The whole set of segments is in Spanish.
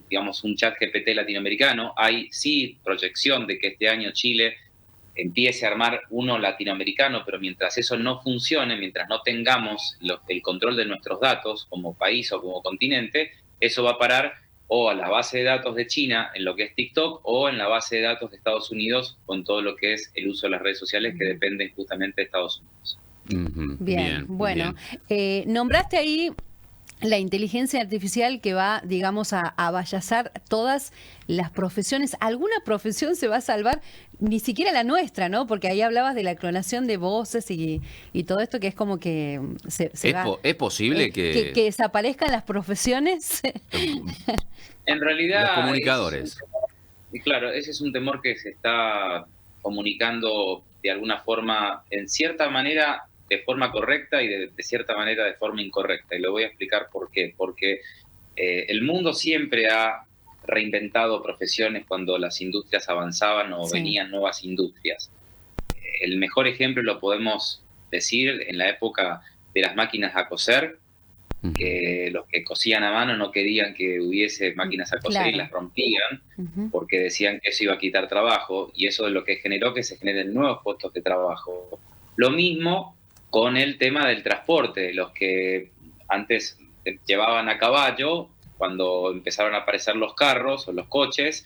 digamos, un chat GPT latinoamericano. Hay sí proyección de que este año Chile empiece a armar uno latinoamericano, pero mientras eso no funcione, mientras no tengamos el control de nuestros datos como país o como continente, eso va a parar o a la base de datos de China en lo que es TikTok o en la base de datos de Estados Unidos con todo lo que es el uso de las redes sociales que dependen justamente de Estados Unidos. Bien, bueno. Nombraste ahí la inteligencia artificial que va, digamos, a abayazar todas las profesiones. ¿Alguna profesión se va a salvar? Ni siquiera la nuestra, ¿no? Porque ahí hablabas de la clonación de voces y todo esto que es como que ¿Es posible que desaparezcan las profesiones? En realidad, los comunicadores. Y claro, ese es un temor que se está comunicando de alguna forma, en cierta manera, de forma correcta y de cierta manera de forma incorrecta. Y lo voy a explicar por qué. Porque el mundo siempre ha reinventado profesiones cuando las industrias avanzaban o venían nuevas industrias. El mejor ejemplo lo podemos decir en la época de las máquinas a coser, que los que cosían a mano no querían que hubiese máquinas a coser y las rompían porque decían que eso iba a quitar trabajo, y eso es lo que generó que se generen nuevos puestos de trabajo. Lo mismo con el tema del transporte. Los que antes llevaban a caballo, cuando empezaron a aparecer los carros o los coches,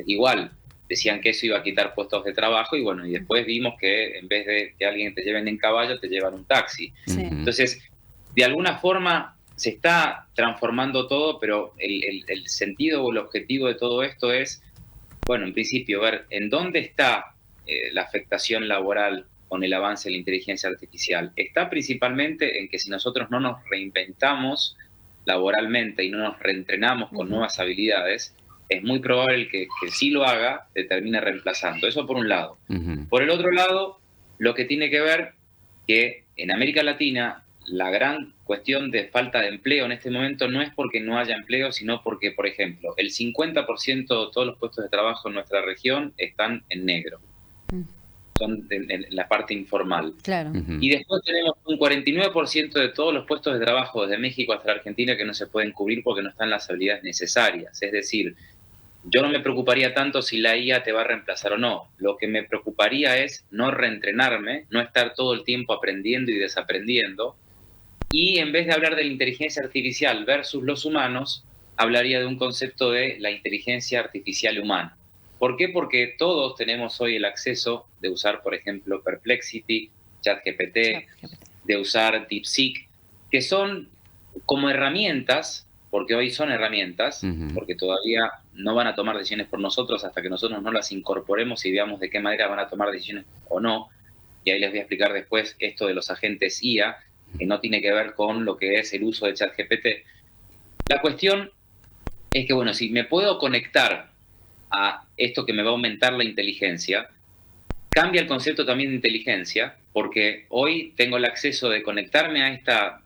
igual decían que eso iba a quitar puestos de trabajo, y bueno, y después vimos que en vez de que alguien te lleven en caballo, te llevan un taxi. Entonces, de alguna forma se está transformando todo, pero el sentido o el objetivo de todo esto es, bueno, en principio, ver en dónde está la afectación laboral con el avance de la inteligencia artificial. Está principalmente en que si nosotros no nos reinventamos laboralmente y no nos reentrenamos con nuevas habilidades, es muy probable que sí lo haga, te termine reemplazando. Eso por un lado. Por el otro lado, lo que tiene que ver que en América Latina la gran cuestión de falta de empleo en este momento no es porque no haya empleo, sino porque, por ejemplo, el 50% de todos los puestos de trabajo en nuestra región están en negro. Son en la parte informal. Claro. Y después tenemos un 49% de todos los puestos de trabajo desde México hasta la Argentina que no se pueden cubrir porque no están las habilidades necesarias. Es decir, yo no me preocuparía tanto si la IA te va a reemplazar o no. Lo que me preocuparía es no reentrenarme, no estar todo el tiempo aprendiendo y desaprendiendo. Y en vez de hablar de la inteligencia artificial versus los humanos, hablaría de un concepto de la inteligencia artificial humana. ¿Por qué? Porque todos tenemos hoy el acceso de usar, por ejemplo, Perplexity, ChatGPT, de usar DeepSeek, que son como herramientas, porque hoy son herramientas, porque todavía no van a tomar decisiones por nosotros hasta que nosotros no las incorporemos y veamos de qué manera van a tomar decisiones o no. Y ahí les voy a explicar después esto de los agentes IA, que no tiene que ver con lo que es el uso de ChatGPT. La cuestión es que, bueno, si me puedo conectar a esto que me va a aumentar la inteligencia, cambia el concepto también de inteligencia, porque hoy tengo el acceso de conectarme a esta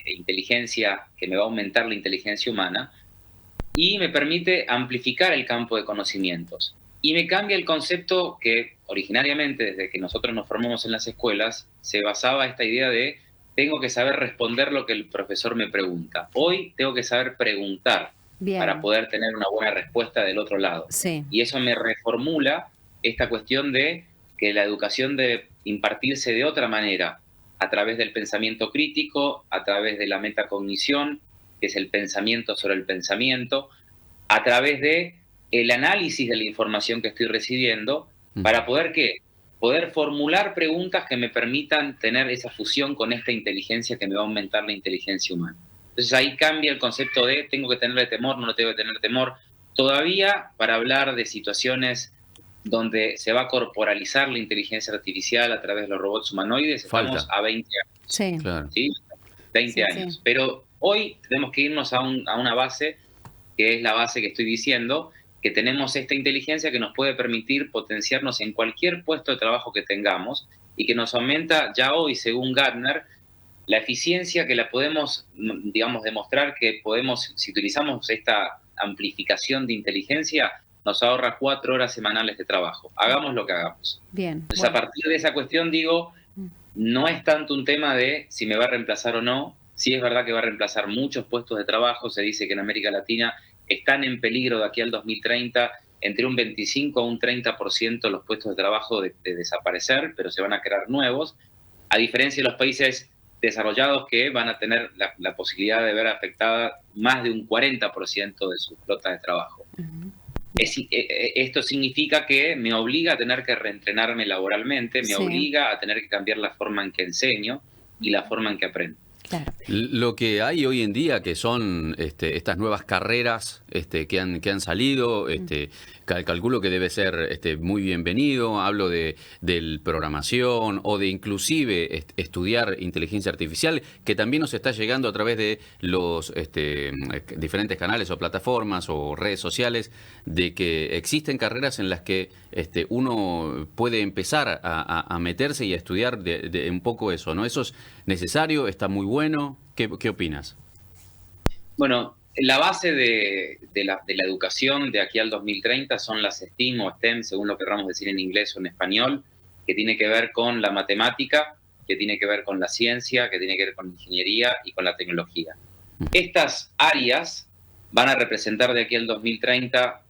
inteligencia que me va a aumentar la inteligencia humana y me permite amplificar el campo de conocimientos. Y me cambia el concepto que originariamente, desde que nosotros nos formamos en las escuelas, se basaba esta idea de tengo que saber responder lo que el profesor me pregunta. Hoy tengo que saber preguntar para poder tener una buena respuesta del otro lado. Y eso me reformula esta cuestión de que la educación debe impartirse de otra manera, a través del pensamiento crítico, a través de la metacognición, que es el pensamiento sobre el pensamiento, a través de el análisis de la información que estoy recibiendo, para poder ¿qué? Poder formular preguntas que me permitan tener esa fusión con esta inteligencia que me va a aumentar la inteligencia humana. Entonces ahí cambia el concepto de tengo que tenerle temor, no tengo que tener temor. Todavía para hablar de situaciones donde se va a corporalizar la inteligencia artificial a través de los robots humanoides, estamos a 20 años. Sí. Claro. ¿Sí? 20 años. Sí. Pero hoy tenemos que irnos a una base, que es la base que estoy diciendo, que tenemos esta inteligencia que nos puede permitir potenciarnos en cualquier puesto de trabajo que tengamos y que nos aumenta ya hoy, según Gartner, la eficiencia que la podemos, digamos, demostrar que podemos, si utilizamos esta amplificación de inteligencia, nos ahorra 4 horas semanales de trabajo. Hagamos lo que hagamos. Bien. Entonces, a partir de esa cuestión, digo, no es tanto un tema de si me va a reemplazar o no, Sí es verdad que va a reemplazar muchos puestos de trabajo. Se dice que en América Latina están en peligro de aquí al 2030 entre un 25 a un 30% los puestos de trabajo de desaparecer, pero se van a crear nuevos, a diferencia de los países desarrollados que van a tener la posibilidad de ver afectada más de un 40% de su flota de trabajo. Esto significa que me obliga a tener que reentrenarme laboralmente, me obliga a tener que cambiar la forma en que enseño y la forma en que aprendo. Claro. Lo que hay hoy en día, que son estas nuevas carreras que han salido, calculo que debe ser muy bienvenido. Hablo de programación o de inclusive estudiar inteligencia artificial, que también nos está llegando a través de los diferentes canales o plataformas o redes sociales, de que existen carreras en las que uno puede empezar a meterse y a estudiar de un poco eso, ¿no? Eso es necesario, está muy bueno. ¿Qué opinas? Bueno, la base de la educación de aquí al 2030 son las STEAM o STEM, según lo queramos decir en inglés o en español, que tiene que ver con la matemática, que tiene que ver con la ciencia, que tiene que ver con la ingeniería y con la tecnología. Estas áreas van a representar de aquí al 2030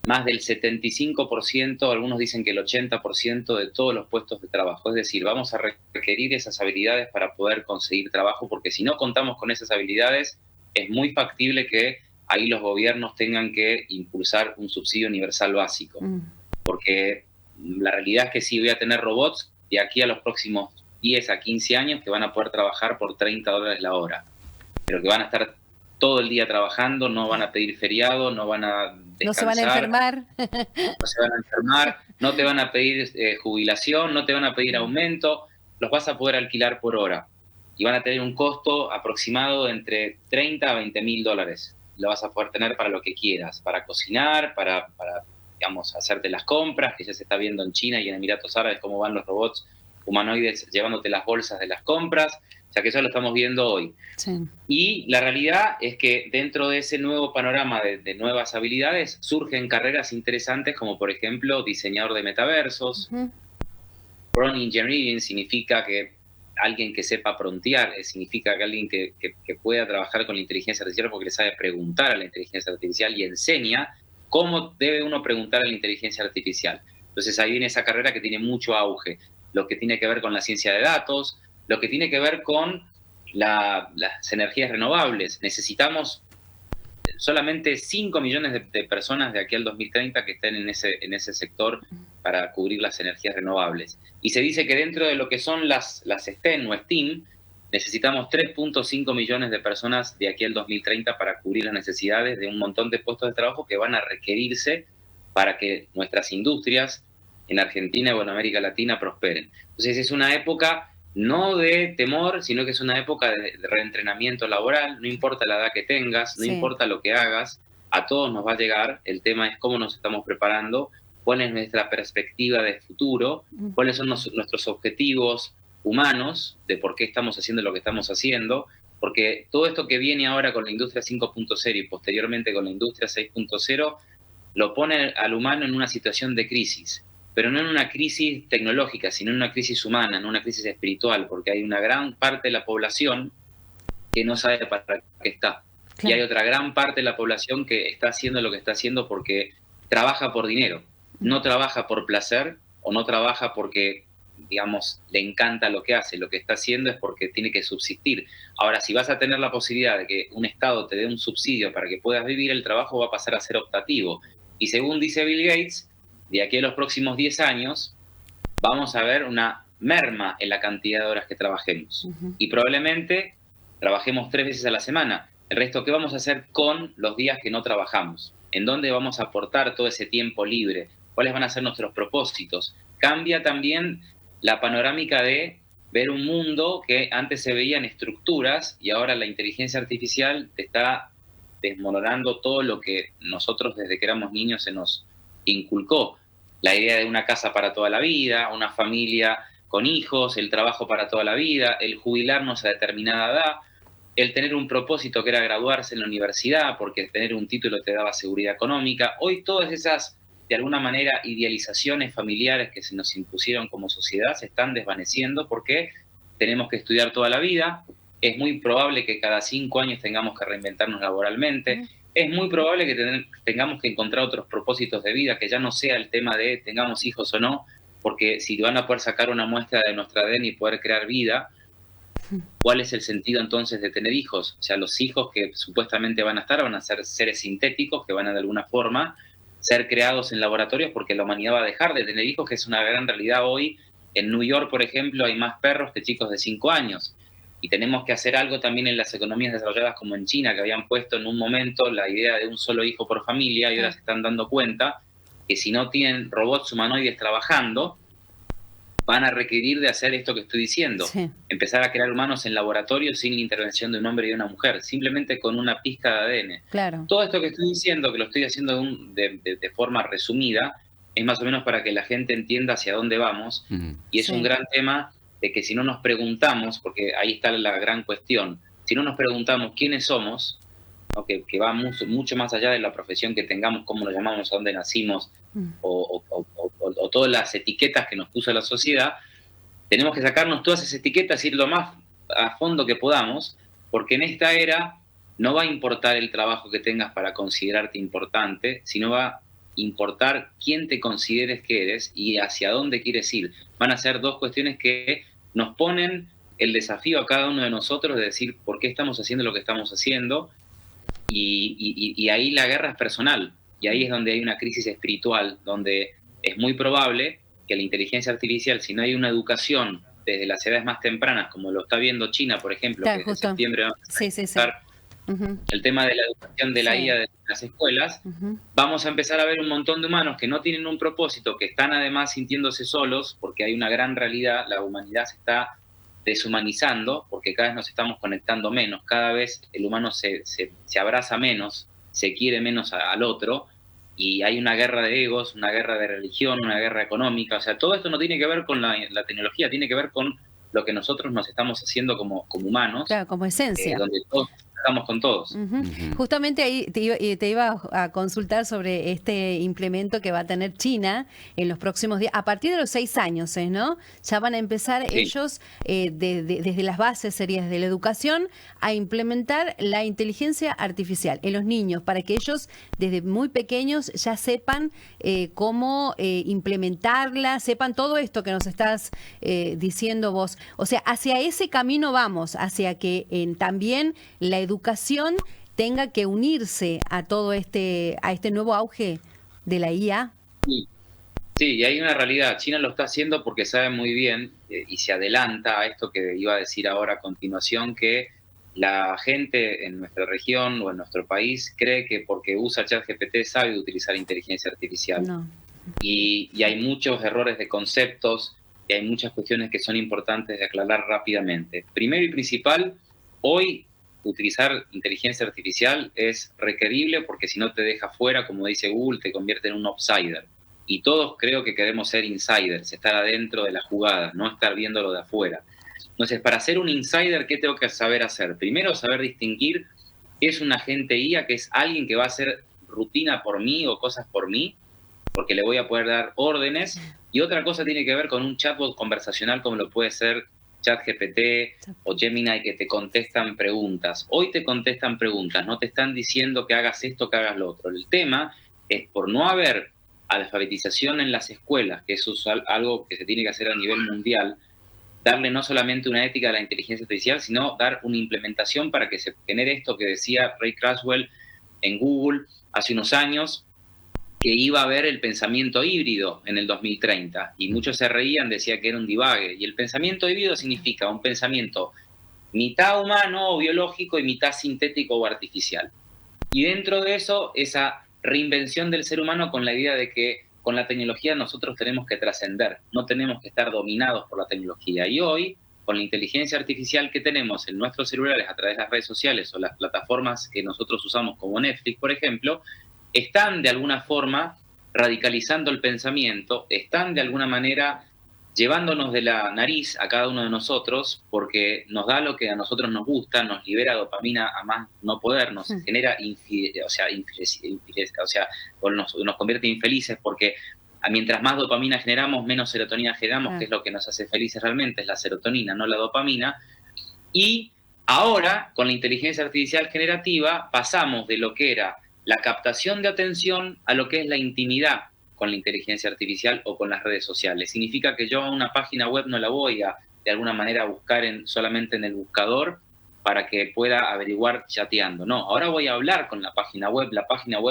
más del 75%, algunos dicen que el 80% de todos los puestos de trabajo. Es decir, vamos a requerir esas habilidades para poder conseguir trabajo, porque si no contamos con esas habilidades, es muy factible que ahí los gobiernos tengan que impulsar un subsidio universal básico. Porque la realidad es que sí voy a tener robots de aquí a los próximos 10 a 15 años que van a poder trabajar por $30 la hora, pero que van a estar todo el día trabajando, no van a pedir feriado, no van a descansar. No se van a enfermar. No se van a enfermar, no te van a pedir jubilación, no te van a pedir aumento, los vas a poder alquilar por hora. Y van a tener un costo aproximado de entre 30 a 20 mil dólares. Lo vas a poder tener para lo que quieras, para cocinar, para digamos, hacerte las compras, que ya se está viendo en China y en Emiratos Árabes cómo van los robots humanoides llevándote las bolsas de las compras. O sea que eso lo estamos viendo hoy. Sí. Y la realidad es que dentro de ese nuevo panorama de nuevas habilidades surgen carreras interesantes como por ejemplo diseñador de metaversos. Prompt engineering significa que alguien que sepa prontear, significa que alguien que pueda trabajar con la inteligencia artificial porque le sabe preguntar a la inteligencia artificial y enseña cómo debe uno preguntar a la inteligencia artificial. Entonces ahí viene esa carrera que tiene mucho auge, lo que tiene que ver con la ciencia de datos, lo que tiene que ver con las energías renovables. Necesitamos solamente 5 millones de personas de aquí al 2030 que estén en ese sector para cubrir las energías renovables. Y se dice que dentro de lo que son las STEM o STEAM, necesitamos 3.5 millones de personas de aquí al 2030 para cubrir las necesidades de un montón de puestos de trabajo que van a requerirse para que nuestras industrias en Argentina o en América Latina prosperen. Entonces es una época no de temor, sino que es una época de reentrenamiento laboral. No importa la edad que tengas, no importa lo que hagas, a todos nos va a llegar. El tema es cómo nos estamos preparando, cuál es nuestra perspectiva de futuro, cuáles son nuestros objetivos humanos, de por qué estamos haciendo lo que estamos haciendo, porque todo esto que viene ahora con la industria 5.0 y posteriormente con la industria 6.0 lo pone al humano en una situación de crisis, pero no en una crisis tecnológica, sino en una crisis humana, en una crisis espiritual, porque hay una gran parte de la población que no sabe para qué está. Claro. Y hay otra gran parte de la población que está haciendo lo que está haciendo porque trabaja por dinero, no trabaja por placer o no trabaja porque, digamos, le encanta lo que hace. Lo que está haciendo es porque tiene que subsistir. Ahora, si vas a tener la posibilidad de que un Estado te dé un subsidio para que puedas vivir, el trabajo va a pasar a ser optativo. Y según dice Bill Gates, de aquí a los próximos 10 años vamos a ver una merma en la cantidad de horas que trabajemos. Y probablemente trabajemos 3 veces a la semana. El resto, ¿qué vamos a hacer con los días que no trabajamos? ¿En dónde vamos a aportar todo ese tiempo libre? ¿Cuáles van a ser nuestros propósitos? Cambia también la panorámica de ver un mundo que antes se veía en estructuras y ahora la inteligencia artificial te está desmoronando todo lo que nosotros desde que éramos niños se nos inculcó. La idea de una casa para toda la vida, una familia con hijos, el trabajo para toda la vida, el jubilarnos a determinada edad, el tener un propósito que era graduarse en la universidad porque tener un título te daba seguridad económica. Hoy todas esas, de alguna manera, idealizaciones familiares que se nos impusieron como sociedad se están desvaneciendo porque tenemos que estudiar toda la vida, Es muy probable que cada 5 años tengamos que reinventarnos laboralmente. Es muy probable que tengamos que encontrar otros propósitos de vida, que ya no sea el tema de tengamos hijos o no, porque si van a poder sacar una muestra de nuestro ADN y poder crear vida, ¿cuál es el sentido entonces de tener hijos? O sea, los hijos que supuestamente van a ser seres sintéticos que van a de alguna forma ser creados en laboratorios porque la humanidad va a dejar de tener hijos, que es una gran realidad hoy. En New York, por ejemplo, hay más perros que chicos de 5 años. Y tenemos que hacer algo también en las economías desarrolladas como en China, que habían puesto en un momento la idea de un solo hijo por familia y ahora se están dando cuenta que si no tienen robots humanoides trabajando, van a requerir de hacer esto que estoy diciendo. Sí. Empezar a crear humanos en laboratorios sin la intervención de un hombre y de una mujer, simplemente con una pizca de ADN. Claro. Todo esto que estoy diciendo, que lo estoy haciendo de forma resumida, es más o menos para que la gente entienda hacia dónde vamos. Y es un gran tema de que si no nos preguntamos, porque ahí está la gran cuestión, si no nos preguntamos quiénes somos, ¿no? que va mucho más allá de la profesión que tengamos, cómo nos llamamos, a dónde nacimos, o todas las etiquetas que nos puso la sociedad, tenemos que sacarnos todas esas etiquetas y ir lo más a fondo que podamos, porque en esta era no va a importar el trabajo que tengas para considerarte importante, sino va a importar quién te consideres que eres y hacia dónde quieres ir. Van a ser dos cuestiones que nos ponen el desafío a cada uno de nosotros de decir por qué estamos haciendo lo que estamos haciendo, y ahí la guerra es personal, y ahí es donde hay una crisis espiritual, donde es muy probable que la inteligencia artificial, si no hay una educación desde las edades más tempranas, como lo está viendo China, por ejemplo, claro, que desde septiembre vamos a empezar el tema de la educación de la IA de las escuelas, vamos a empezar a ver un montón de humanos que no tienen un propósito, que están además sintiéndose solos, porque hay una gran realidad, la humanidad se está deshumanizando, porque cada vez nos estamos conectando menos, cada vez el humano se abraza menos, se quiere menos al otro, y hay una guerra de egos, una guerra de religión, una guerra económica. O sea, todo esto no tiene que ver con la tecnología, tiene que ver con lo que nosotros nos estamos haciendo como humanos. Claro, como esencia. Donde todos estamos con todos. Justamente ahí te iba a consultar sobre este implemento que va a tener China en los próximos días, a partir de los 6 años, ¿no? Ya van a empezar ellos, desde las bases serias de la educación, a implementar la inteligencia artificial en los niños, para que ellos desde muy pequeños ya sepan cómo implementarla, sepan todo esto que nos estás diciendo vos. O sea, hacia ese camino vamos, hacia que también la educación tenga que unirse a todo a este nuevo auge de la IA. Sí, y hay una realidad. China lo está haciendo porque sabe muy bien y se adelanta a esto que iba a decir ahora a continuación, que la gente en nuestra región o en nuestro país cree que porque usa ChatGPT sabe utilizar inteligencia artificial. No. Y hay muchos errores de conceptos y hay muchas cuestiones que son importantes de aclarar rápidamente. Primero y principal, hoy utilizar inteligencia artificial es requerible porque si no te deja fuera, como dice Google, te convierte en un outsider. Y todos creo que queremos ser insiders, estar adentro de la jugada, no estar viéndolo de afuera. Entonces, para ser un insider, ¿qué tengo que saber hacer? Primero, saber distinguir qué es un agente IA, que es alguien que va a hacer rutina por mí o cosas por mí, porque le voy a poder dar órdenes. Y otra cosa tiene que ver con un chatbot conversacional como lo puede ser ChatGPT o Gemini, que te contestan preguntas. Hoy te contestan preguntas, no te están diciendo que hagas esto, que hagas lo otro. El tema es, por no haber alfabetización en las escuelas, que eso es algo que se tiene que hacer a nivel mundial, darle no solamente una ética a la inteligencia artificial, sino dar una implementación para que se genere esto que decía Ray Kurzweil en Google hace unos años, que iba a haber el pensamiento híbrido en el 2030, y muchos se reían, decía que era un divague, y el pensamiento híbrido significa un pensamiento mitad humano o biológico y mitad sintético o artificial. Y dentro de eso, esa reinvención del ser humano con la idea de que con la tecnología nosotros tenemos que trascender, no tenemos que estar dominados por la tecnología. Y hoy, con la inteligencia artificial que tenemos en nuestros celulares a través de las redes sociales o las plataformas que nosotros usamos como Netflix, por ejemplo, están de alguna forma radicalizando el pensamiento, están de alguna manera llevándonos de la nariz a cada uno de nosotros, porque nos da lo que a nosotros nos gusta, nos libera dopamina a más no poder, nos genera nos convierte infelices, porque mientras más dopamina generamos, menos serotonina generamos, que es lo que nos hace felices realmente, es la serotonina, no la dopamina. Y Ahora, con la inteligencia artificial generativa, pasamos de lo que era la captación de atención a lo que es la intimidad con la inteligencia artificial o con las redes sociales. Significa que yo a una página web no la voy a, de alguna manera, buscar solamente en el buscador para que pueda averiguar chateando. No, ahora voy a hablar con la página web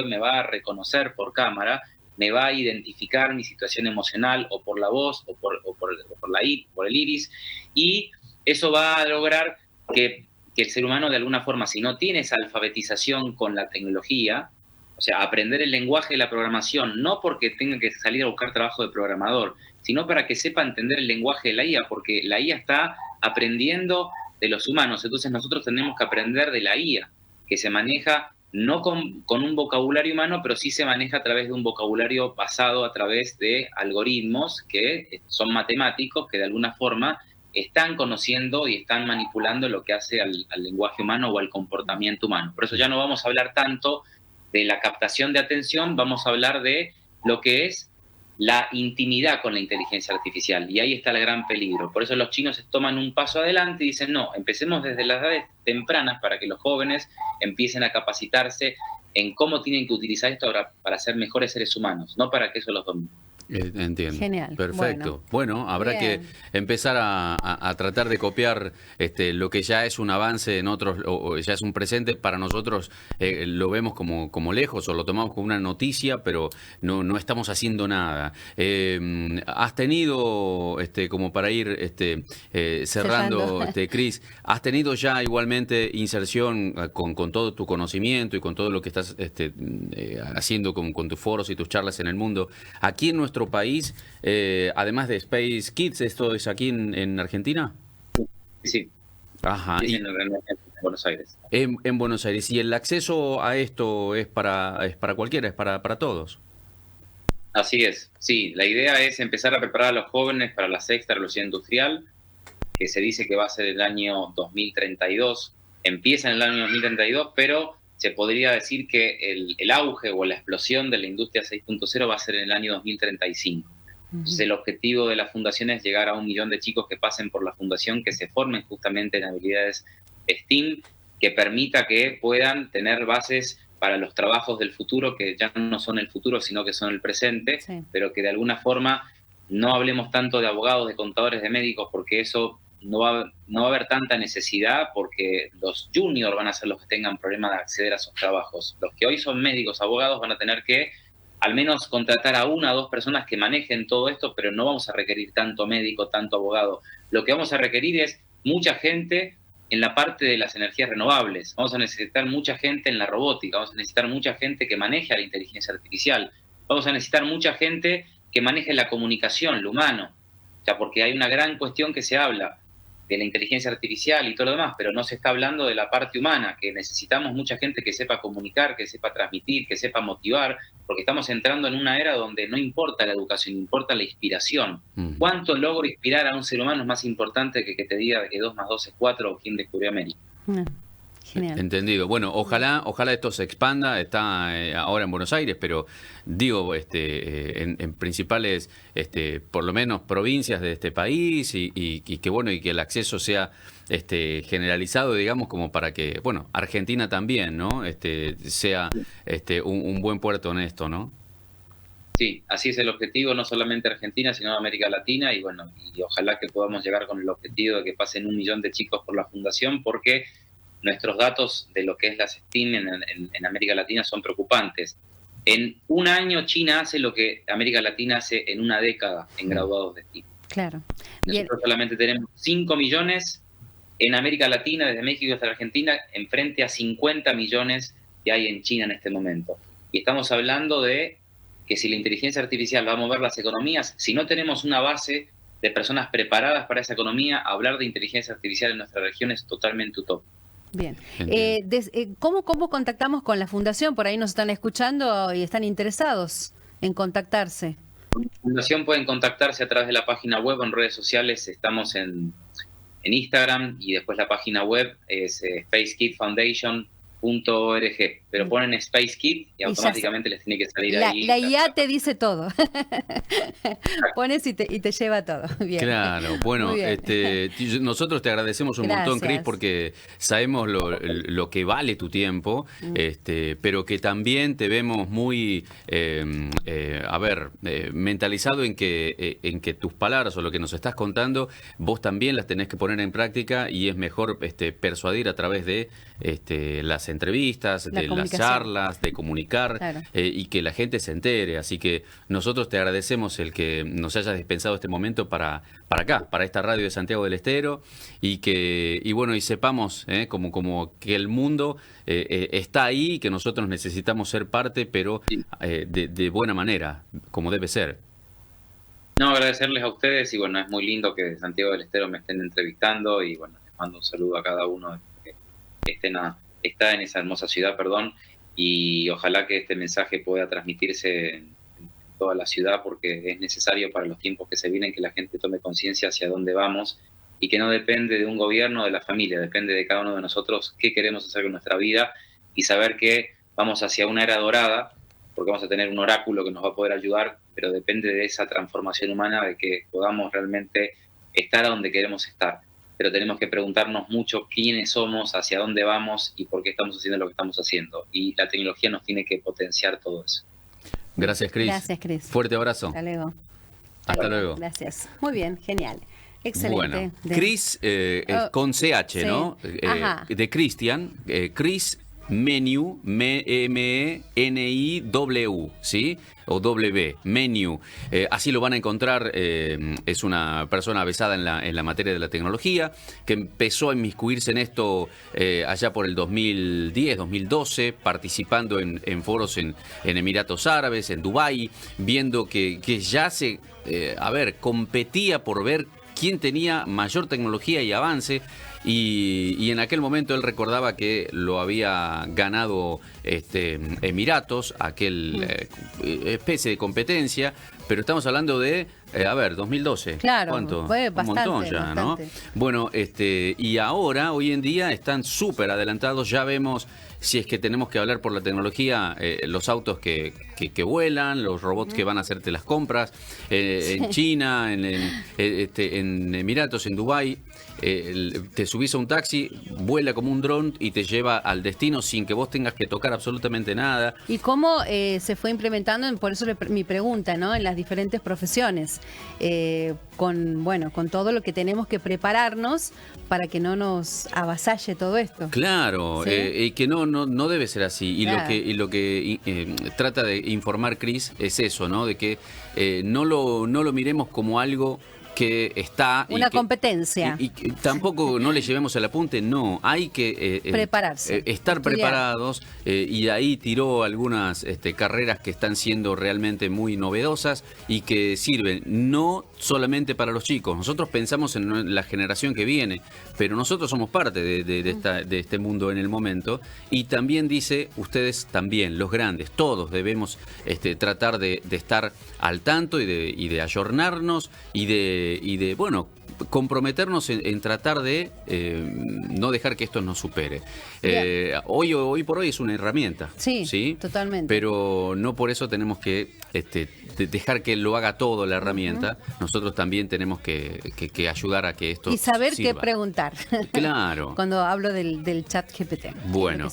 me va a reconocer por cámara, me va a identificar mi situación emocional o por la voz o por el iris, y eso va a lograr que el ser humano de alguna forma, si no tiene esa alfabetización con la tecnología, o sea, aprender el lenguaje de la programación, no porque tenga que salir a buscar trabajo de programador, sino para que sepa entender el lenguaje de la IA, porque la IA está aprendiendo de los humanos, entonces nosotros tenemos que aprender de la IA, que se maneja no con un vocabulario humano, pero sí se maneja a través de un vocabulario basado a través de algoritmos que son matemáticos, que de alguna forma están conociendo y están manipulando lo que hace al lenguaje humano o al comportamiento humano. Por eso ya no vamos a hablar tanto de la captación de atención, vamos a hablar de lo que es la intimidad con la inteligencia artificial. Y ahí está el gran peligro. Por eso los chinos toman un paso adelante y dicen, no, empecemos desde las edades tempranas para que los jóvenes empiecen a capacitarse en cómo tienen que utilizar esto para ser mejores seres humanos, no para que eso los domine. Entiendo. Genial. Perfecto. Bueno, habrá bien. que empezar a tratar de copiar lo que ya es un avance en otros, o ya es un presente. Para nosotros lo vemos como lejos o lo tomamos como una noticia, pero no estamos haciendo nada. Has tenido, como para ir cerrando, Cris, has tenido ya igualmente inserción con todo tu conocimiento y con todo lo que estás haciendo con tus foros y tus charlas en el mundo. Aquí en nuestro país, además de Space Kids, ¿esto es aquí en Argentina? Sí. Ajá. Sí, en Buenos Aires. En Buenos Aires. ¿Y el acceso a esto es para cualquiera, es para todos? Así es, sí. La idea es empezar a preparar a los jóvenes para la sexta revolución industrial, que se dice que va a ser el año 2032. Empieza en el año 2032, pero se podría decir que el auge o la explosión de la industria 6.0 va a ser en el año 2035. Entonces, el objetivo de la fundación es llegar a 1 millón de chicos que pasen por la fundación, que se formen justamente en habilidades STEAM, que permita que puedan tener bases para los trabajos del futuro, que ya no son el futuro, sino que son el presente, sí. Pero que de alguna forma no hablemos tanto de abogados, de contadores, de médicos, porque eso no va a haber tanta necesidad, porque los juniors van a ser los que tengan problemas de acceder a esos trabajos. Los que hoy son médicos, abogados, van a tener que al menos contratar a 1 o 2 personas que manejen todo esto, pero no vamos a requerir tanto médico, tanto abogado. Lo que vamos a requerir es mucha gente en la parte de las energías renovables. Vamos a necesitar mucha gente en la robótica, vamos a necesitar mucha gente que maneje la inteligencia artificial, vamos a necesitar mucha gente que maneje la comunicación, lo humano. O sea, porque hay una gran cuestión que se habla de la inteligencia artificial y todo lo demás, pero no se está hablando de la parte humana, que necesitamos mucha gente que sepa comunicar, que sepa transmitir, que sepa motivar, porque estamos entrando en una era donde no importa la educación, importa la inspiración. ¿Cuánto logro inspirar a un ser humano es más importante que te diga que 2 más 2 es 4 o quién descubrió América? Genial. Entendido. Bueno, ojalá esto se expanda. Está ahora en Buenos Aires, pero digo, en principales, por lo menos provincias de este país y que bueno, y que el acceso sea generalizado, digamos, como para que, bueno, Argentina también, ¿no? Sea un buen puerto en esto, ¿no? Sí, así es el objetivo, no solamente Argentina, sino América Latina, y bueno, y ojalá que podamos llegar con el objetivo de que pasen 1 millón de chicos por la fundación, porque nuestros datos de lo que es las STEAM en América Latina son preocupantes. En 1 año China hace lo que América Latina hace en 1 década en graduados de STEAM. Claro. Nosotros solamente tenemos 5 millones en América Latina, desde México hasta Argentina, en frente a 50 millones que hay en China en este momento. Y estamos hablando de que si la inteligencia artificial va a mover las economías, si no tenemos una base de personas preparadas para esa economía, hablar de inteligencia artificial en nuestra región es totalmente utópico. Bien. ¿Cómo contactamos con la fundación? Por ahí nos están escuchando y están interesados en contactarse. Con la fundación pueden contactarse a través de la página web o en redes sociales. Estamos en Instagram y después la página web es spacekidfoundation.org. pero ponen Space Kit y automáticamente les tiene que salir ahí. La IA te dice todo. Pones y te lleva todo. Bien. Claro, bueno, nosotros te agradecemos un montón, Cris, porque sabemos lo que vale tu tiempo, pero que también te vemos muy, mentalizado en que tus palabras o lo que nos estás contando, vos también las tenés que poner en práctica y es mejor persuadir a través de las entrevistas, de las charlas, de comunicar, claro, y que la gente se entere. Así que nosotros te agradecemos el que nos hayas dispensado este momento para acá, para esta radio de Santiago del Estero, y sepamos como que el mundo está ahí y que nosotros necesitamos ser parte, pero de buena manera, como debe ser. No, agradecerles a ustedes y bueno, es muy lindo que de Santiago del Estero me estén entrevistando y bueno, les mando un saludo a cada uno que está en esa hermosa ciudad, y ojalá que este mensaje pueda transmitirse en toda la ciudad porque es necesario para los tiempos que se vienen que la gente tome conciencia hacia dónde vamos y que no depende de un gobierno o de la familia, depende de cada uno de nosotros qué queremos hacer con nuestra vida y saber que vamos hacia una era dorada porque vamos a tener un oráculo que nos va a poder ayudar, pero depende de esa transformación humana, de que podamos realmente estar a donde queremos estar. Pero tenemos que preguntarnos mucho quiénes somos, hacia dónde vamos y por qué estamos haciendo lo que estamos haciendo. Y la tecnología nos tiene que potenciar todo eso. Gracias, Cris. Gracias, Cris. Fuerte abrazo. Hasta luego. Hasta luego. Gracias. Muy bien, genial. Excelente. Bueno, Cris con CH, sí, ¿no? De Cristian, Cris Meniu, M-E-N-I-W, ¿sí? O W, Meniu. Así lo van a encontrar. Es una persona avesada en la materia de la tecnología, que empezó a inmiscuirse en esto allá por el 2010, 2012, participando en foros en Emiratos Árabes, en Dubái, viendo que ya se, competía por ver quién tenía mayor tecnología y avance. Y en aquel momento él recordaba que lo había ganado Emiratos, especie de competencia, pero estamos hablando de, 2012. Claro, ¿cuánto? Fue un montón ya, bastante. ¿no? Bueno, y ahora, hoy en día, están súper adelantados. Ya vemos, si es que tenemos que hablar por la tecnología, los autos que vuelan, los robots que van a hacerte las compras, en China, en Emiratos, en Dubái. Te subís a un taxi, vuela como un dron y te lleva al destino sin que vos tengas que tocar absolutamente nada. ¿Y cómo se fue implementando? Por eso mi pregunta, ¿no? En las diferentes profesiones, con todo lo que tenemos que prepararnos para que no nos avasalle todo esto. Claro, ¿sí? Y que no debe ser así. Y claro, lo que trata de informar Cris es eso, ¿no? De que no lo miremos como algo que está... Una competencia. Y tampoco no le llevemos al apunte, no. Hay que prepararse. Estar preparados. Y ahí tiró algunas carreras que están siendo realmente muy novedosas y que sirven no solamente para los chicos. Nosotros pensamos en la generación que viene, pero nosotros somos parte de este mundo en el momento. Y también dice, ustedes también, los grandes, todos debemos tratar de estar al tanto y de ayornarnos y de comprometernos en tratar de no dejar que esto nos supere. Hoy por hoy es una herramienta. Sí, totalmente. Pero no por eso tenemos que dejar que lo haga todo la herramienta. Nosotros también tenemos que ayudar a que esto y saber sirva. qué preguntar. Claro. Cuando hablo del chat GPT. Bueno.